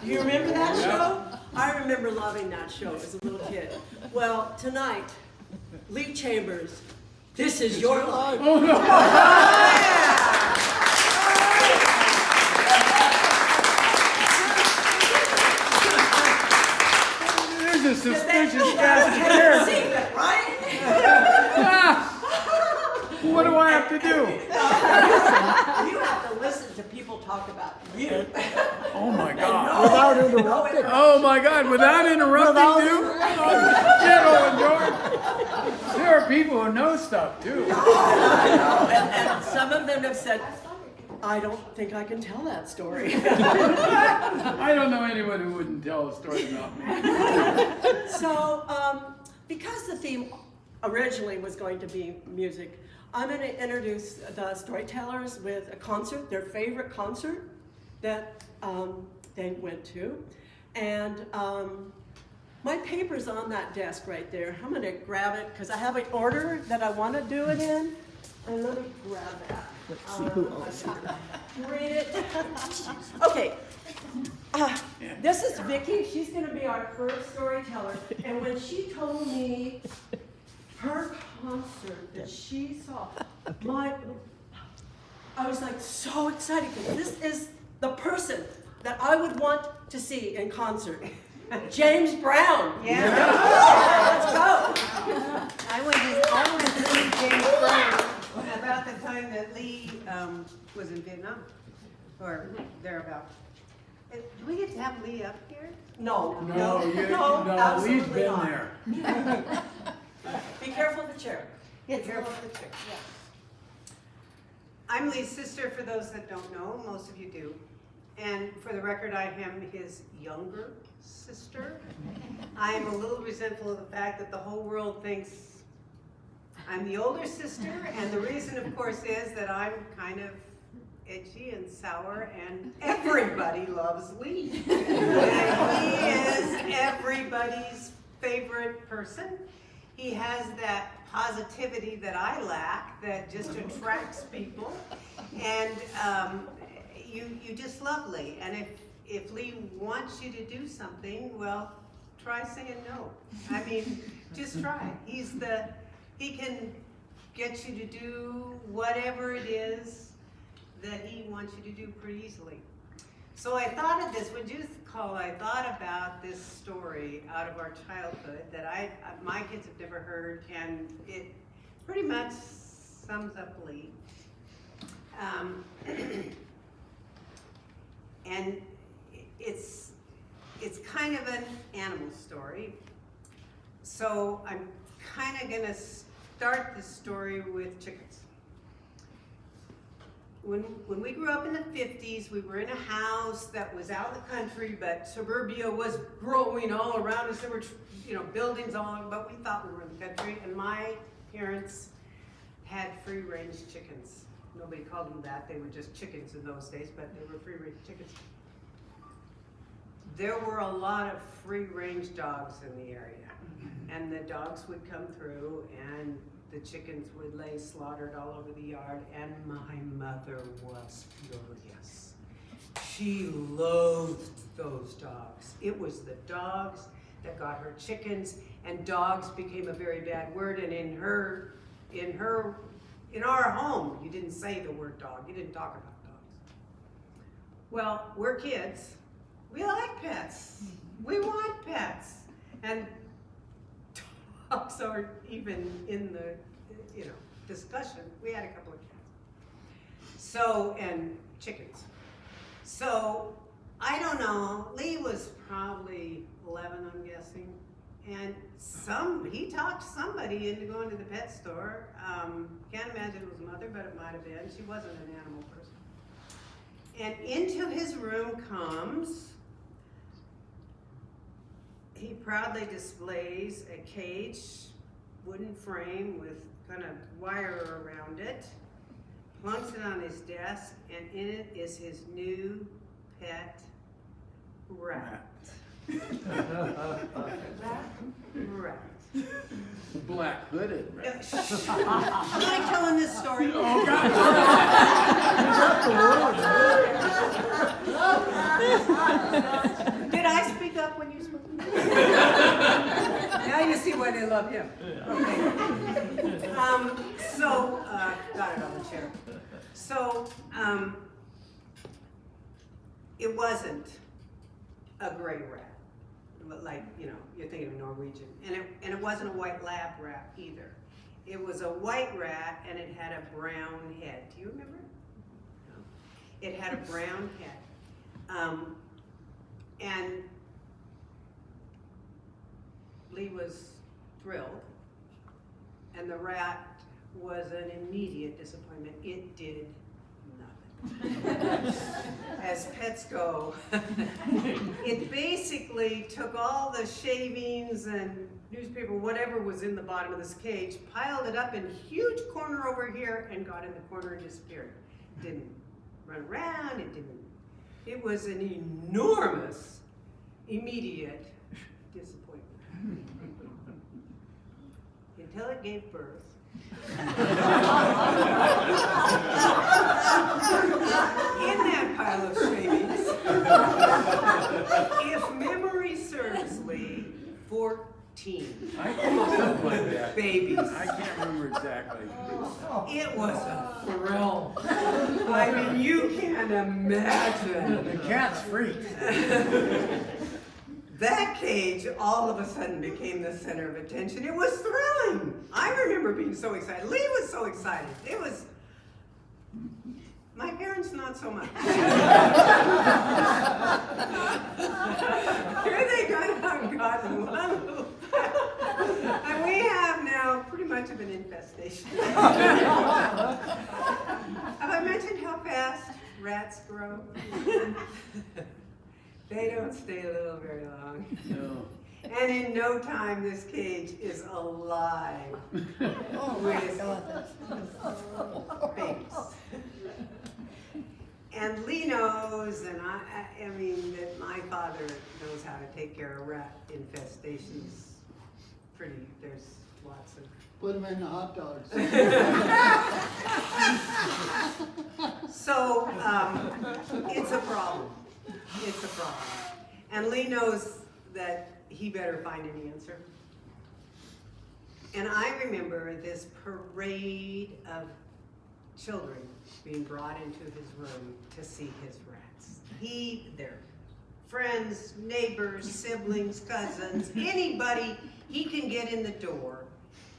Do you remember that show? I remember loving that show as a little kid. Well, tonight, Lee Chambers, This Is Your Life. Oh, no. There's a suspicious cast of characters. Secret, right? What do I have to do? You have to listen to people talk about you. Oh my God. Without interrupting. Oh my God, without interrupting you? Oh, shit, Owen George. There are people who know stuff too. And some of them have said, I don't think I can tell that story. I don't know anyone who wouldn't tell a story about me. So, because the theme originally was going to be music, I'm going to introduce the storytellers with a concert, their favorite concert that they went to. And my paper's on that desk right there. I'm going to grab it because I have an order that I want to do it in. And let me grab that. Let's see who else. Read it. Okay. This is Vicki. She's going to be our first storyteller. And when she told me her concert that she saw, I was like so excited because this is the person that I would want to see in concert. James Brown. Yeah. Let's go. I went to see James Brown about the time that Lee was in Vietnam, or thereabout. Do we get to have Lee up here? No, No, Lee's absolutely been not. there. Be careful of the chair. Be careful of the chair. Yeah. I'm Lee's sister, for those that don't know. Most of you do. And for the record, I am his younger sister. I am a little resentful of the fact that the whole world thinks I'm the older sister, and the reason, of course, is that I'm kind of edgy and sour, and everybody loves Lee. And he is everybody's favorite person. He has that positivity that I lack that just attracts people, and you just love Lee. And if Lee wants you to do something, well, try saying no. I mean, just try. He can get you to do whatever it is that he wants you to do pretty easily. So I thought of this, when Judith called, I thought about this story out of our childhood that my kids have never heard, and it pretty much sums up Lee. And it's kind of an animal story. So I'm kind of gonna start the story with chickens. When we grew up in the 50s, we were in a house that was out in the country, but suburbia was growing all around us. There were, buildings all over, but we thought we were in the country. And my parents had free-range chickens. Nobody called them that. They were just chickens in those days, but they were free-range chickens. There were a lot of free-range dogs in the area. And the dogs would come through, and the chickens would lay slaughtered all over the yard, and my mother was furious. She loathed those dogs. It was the dogs that got her chickens, and dogs became a very bad word. And in our home, you didn't say the word dog. You didn't talk about dogs. Well, we're kids. We like pets. We want pets. And dogs aren't even in the, discussion. We had a couple of cats. And chickens. So, I don't know, Lee was probably 11, I'm guessing. And he talked somebody into going to the pet store. Can't imagine it was mother, but it might have been. She wasn't an animal person. And into his room comes, he proudly displays a cage, wooden frame with kind of wire around it, plunks it on his desk, and in it is his new pet rat. Rat. Black hooded. Right? Am I telling this story? Oh God! why they love him. Okay. Got it on the chair. So, it wasn't a gray rat, but like, you know, you're thinking of Norwegian. And it wasn't a white lab rat either. It was a white rat and it had a brown head. Do you remember? No. It had a brown head. And Lee was thrilled, and the rat was an immediate disappointment. It did nothing. As pets go, it basically took all the shavings and newspaper, whatever was in the bottom of this cage, piled it up in a huge corner over here, and got in the corner and disappeared. Didn't run around, it was an enormous, immediate disappointment. Until it gave birth. In that pile of shavings, if memory serves Lee, 14 I think something like that. babies. I can't remember exactly. It was a thrill. I mean, you can't imagine. The cat's free. That cage all of a sudden became the center of attention. It was thrilling. I remember being so excited. Lee was so excited. It was, my parents not so much. Here they gotten one little pet. And we have now pretty much of an infestation. Have I mentioned how fast rats grow? They don't stay little very long. No. And in no time, this cage is alive with babies. And Lee knows, and I mean, that my father knows how to take care of rat infestations. There's lots of. Put them in the hot dogs. So, it's a problem. It's a problem. And Lee knows that he better find an answer. And I remember this parade of children being brought into his room to see his rats. Their friends, neighbors, siblings, cousins, anybody he can get in the door,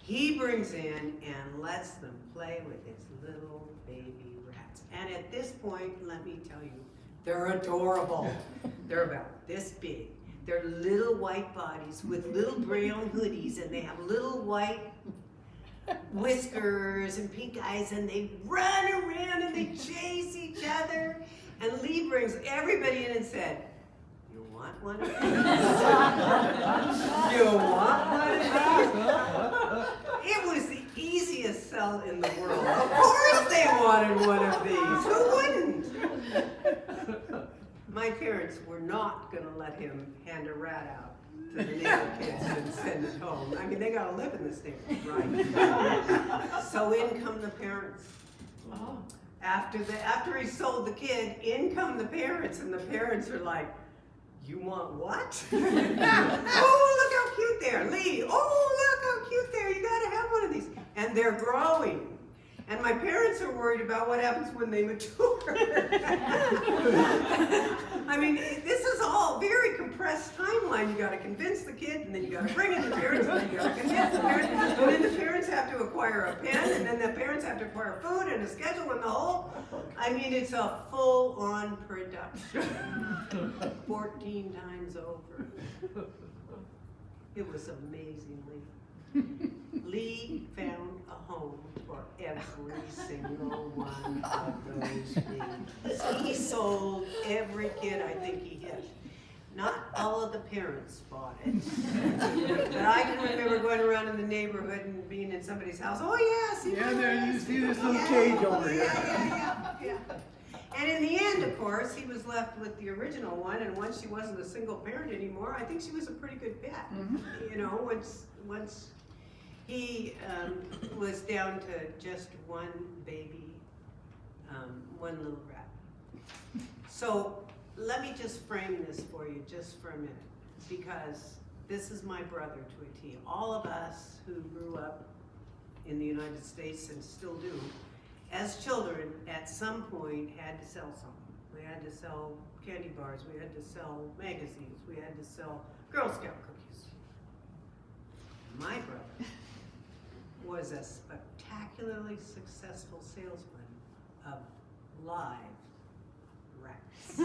he brings in and lets them play with his little baby rats. And at this point, let me tell you, they're adorable. They're about this big. They're little white bodies with little brown hoodies, and they have little white whiskers and pink eyes, and they run around and they chase each other. And Lee brings everybody in and said, "You want one of these? You want one of these?" It was the easiest sell in the world. Of course they wanted one of these. Who wouldn't? My parents were not going to let him hand a rat out to the neighbor kids and send it home. I mean, they got to live in this neighborhood, right? So in come the parents. After he sold the kid, in come the parents, and the parents are like, "You want what?" "Oh, look how cute they are, Lee. Oh, look how cute they are. You got to have one of these." And they're growing. And my parents are worried about what happens when they mature. I mean, this is all very compressed timeline. You got to convince the kid, and then you got to bring in the parents, and then you got to convince the parents, and then the parents have to acquire a pen, and then the parents have to acquire food and a schedule and the whole. I mean, it's a full-on production, 14 times over. It was amazingly. Lee found a home for every single one of those babies. He sold every kid I think he hit. Not all of the parents bought it. But I can remember going around in the neighborhood and being in somebody's house. "Oh yeah, see there you see this little cage over here." Yeah. And in the end, of course, he was left with the original one, and once she wasn't a single parent anymore, I think she was a pretty good pet. You know, once he was down to just one baby, one little rat. So let me just frame this for you just for a minute, because This is my brother to a T. All of us who grew up in the United States and still do, as children, at some point had to sell something. We had to sell candy bars, we had to sell magazines, we had to sell Girl Scout cookies. My brother was a spectacularly successful salesman of live rats.